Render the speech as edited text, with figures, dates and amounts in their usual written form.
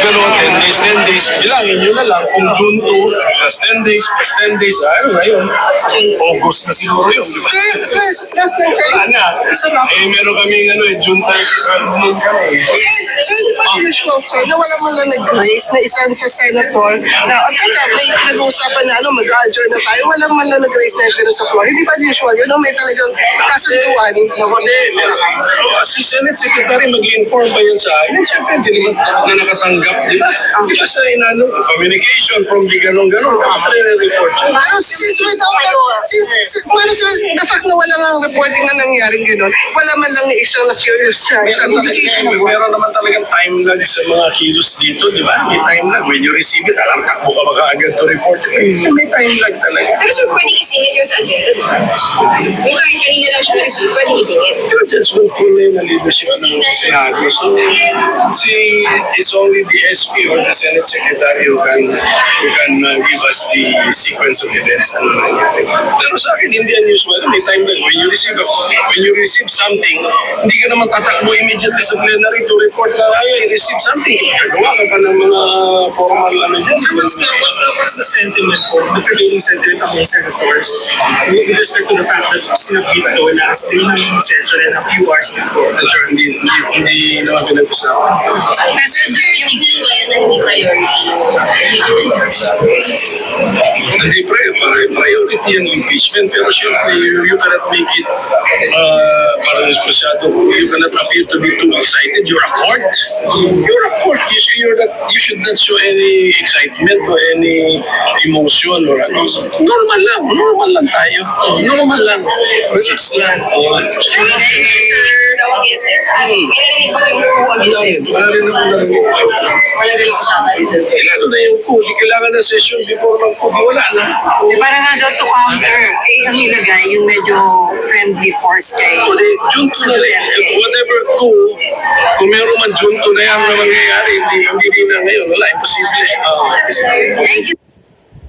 gano'n, 10 days, 10 days, bilangin nyo na lang kung June 2, plus 10 days, plus 10 days, ano ngayon, August na siguro yun, di ba? Sir, last time, sir. Wala na. Meron kaming June 30, noon kami. Sir, di ba usual, sir, na wala man lang nag-raise na isang sa senator na, may nag-uusapan na mag-adjourn na tayo, wala man lang nag-raise na yung sa floor. Hindi ba usual yun? May talagang kasunduan. Si Senate Secretary mag-inform ba yun sa akin? Siyempre, hindi naman na nakatanggap, di ba? Di ba sa communication from the ganun-ganun, report siya. Pero since pero sir, the fact na wala nga reporting na nangyaring gano'n, wala man lang isang na-curious sa isang indication. Meron naman talagang time lag sa mga kilos dito, di ba? May time lag. When you receive it, alam takbo ka makaagad to report. May time lag talaga. Pero sir, pwede isingit yung sa agenda, di ba? Yung kahit kanina lang siya receive, pwede isingit. Pero just will pull in the leadership ng Senado. So, it's only the SP or the Senate Secretary who can give us the sequence of events. Ano nangyari. Pero sa akin, hindi unusual. May time lag. When you receive something, hindi ka naman tatakbo immediately sa plenary to report na, I received something. Gagawa ka pa ng mga formal dyan. What's the sentiment or the prevailing sentiment among senators with respect to the fact that sinabit ito na as they yung session and a few hours before? Hindi naman pinag-usapan. Kasi signal ba yan na hindi priority? Hindi priority ang impeachment, pero syempre you cannot make it parang masyado, you cannot appear to be too excited. You're a court. You should not show any excitement or any emotion or ano. So, normal lang tayo. Normal lang. Relax lang. Ilado na yung coup. Di kailangan ng session before mag-coup. Wala na. Parang nga daw to counter, ang nilagay yung medyo friendly force kay June 2 na rin. Whatever coup, kung meron man June 2 na yan na mangyayari, hindi na ngayon. Wala, imposible. Thank you.